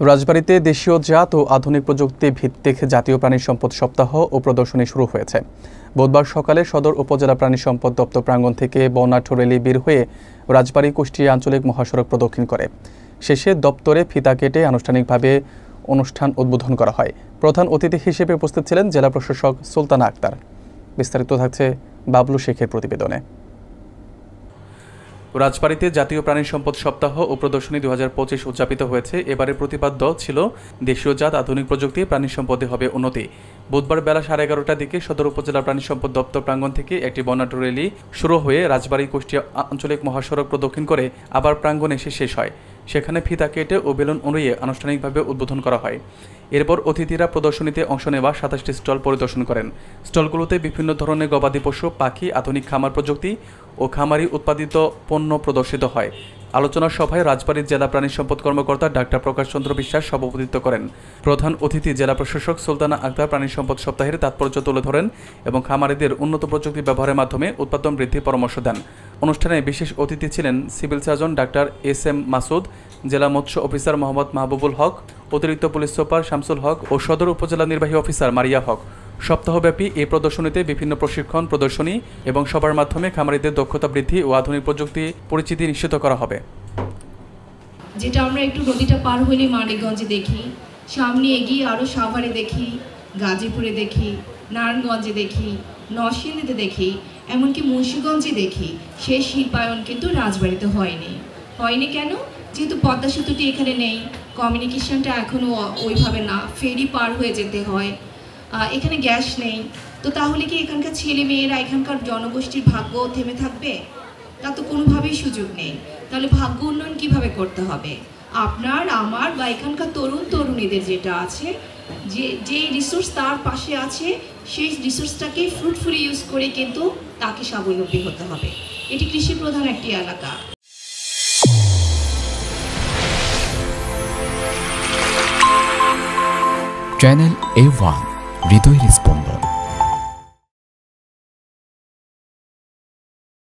রাজবাড়ীতে দেশীয় জাত ও আধুনিক প্রযুক্তি ভিত্তিক জাতীয় প্রাণী সম্পদ সপ্তাহ ও প্রদর্শনী শুরু হয়েছে। বুধবার সকালে সদর উপজেলা প্রাণী সম্পদ দপ্তর প্রাঙ্গণ থেকে বর্ণাঢ্য র্যালি বের হয়ে রাজবাড়ী কুষ্টিয়া আঞ্চলিক মহাসড়ক প্রদক্ষিণ করে। শেষে দপ্তরে ফিতা কেটে আনুষ্ঠানিকভাবে অনুষ্ঠান উদ্বোধন করা হয়। প্রধান অতিথি হিসেবে উপস্থিত ছিলেন জেলা প্রশাসক সুলতানা আক্তার। বিস্তারিত থাকছে বাবলু শেখের প্রতিবেদনে। রাজবাড়ীতে জাতীয় প্রাণী সম্পদ সপ্তাহ ও প্রদর্শনী 2025 উদযাপিত হয়েছে। এবারের প্রতিপাদ্য ছিল দেশীয় জাত আধুনিক প্রযুক্তি প্রাণী সম্পদে হবে উন্নতি। বুধবার বেলা 11:30টার দিকে সদর উপজেলা প্রাণী সম্পদ দপ্তর প্রাঙ্গণ থেকে একটি বর্ণাঢ্য র্যালি শুরু হয়ে রাজবাড়ী কুষ্টিয়া আঞ্চলিক মহাসড়ক প্রদক্ষিণ করে আবার প্রাঙ্গণে এসে শেষ হয়। সেখানে ফিতা কেটে ও বেলুন উড়িয়ে আনুষ্ঠানিকভাবে উদ্বোধন করা হয়। এরপর অতিথিরা প্রদর্শনীতে অংশ নেওয়া 27টি স্টল পরিদর্শন করেন। স্টলগুলোতে বিভিন্ন ধরনের গবাদি পশু, পাখি, আধুনিক খামার প্রযুক্তি ও খামারি উৎপাদিত পণ্য প্রদর্শিত হয়। আলোচনা সভায় রাজবাড়ীর জেলা প্রাণী সম্পদ কর্মকর্তা ডাক্তার প্রকাশ চন্দ্র বিশ্বাস সভাপতিত্ব করেন। প্রধান অতিথি জেলা প্রশাসক সুলতানা আক্তার প্রাণী সম্পদ সপ্তাহের তাৎপর্য তুলে ধরেন এবং খামারিদের উন্নত প্রযুক্তি ব্যবহারের মাধ্যমে উৎপাদন বৃদ্ধির পরামর্শ দেন। অনুষ্ঠানে বিশেষ অতিথি ছিলেন civil surgeon doctor SM. Masud, জেলা মৎস্য অফিসার মোহাম্মদ মাহবুবুল হক, অতিরিক্ত পুলিশ সুপার শামসুল হক ও সদর উপজেলা নির্বাহী অফিসার মারিয়া হক। সপ্তাহব্যাপী এই প্রদর্শনীতে বিভিন্ন প্রশিক্ষণ, প্রদর্শনী এবং সবার মাধ্যমে খামারিদের দক্ষতা বৃদ্ধি ও আধুনিক প্রযুক্তি পরিচিতি নিশ্চিত করা হবে। যেটা আমরা একটু নদীটা পার হলে মানিকগঞ্জে দেখি, সামনে এগিয়ে আরও সাভারে দেখি, গাজীপুরে দেখি, নারায়ণগঞ্জে দেখি, নরসিংদীতে দেখি, এমনকি মুন্সিগঞ্জে দেখি, সেই শিল্পায়ন কিন্তু রাজবাড়িতে হয়নি কেন? যেহেতু পদ্মা সেতুটি এখানে নেই, কমিউনিকেশনটা এখনও ওইভাবে না, ফেরি পার হয়ে যেতে হয়, এখানে গ্যাস নেই। তো তাহলে কি এখানকার ছেলে মেয়েরা, এখানকার জনগোষ্ঠীর ভাগ্য থেমে থাকবে? তা তো কোনোভাবেই সুযোগ নেই। তাহলে ভাগ্য উন্নয়ন কীভাবে করতে হবে? আপনার, আমার বা এখানকার তরুণীদের যেটা আছে, যে রিসোর্স তার পাশে আছে, সেই রিসোর্সটাকে ফ্রুটফুলি ইউজ করে কিন্তু তাকে স্বাবলম্বী হতে হবে। এটি কৃষি প্রধান একটি এলাকা। চ্যানেল A1 হৃদয়ের স্পন্দন।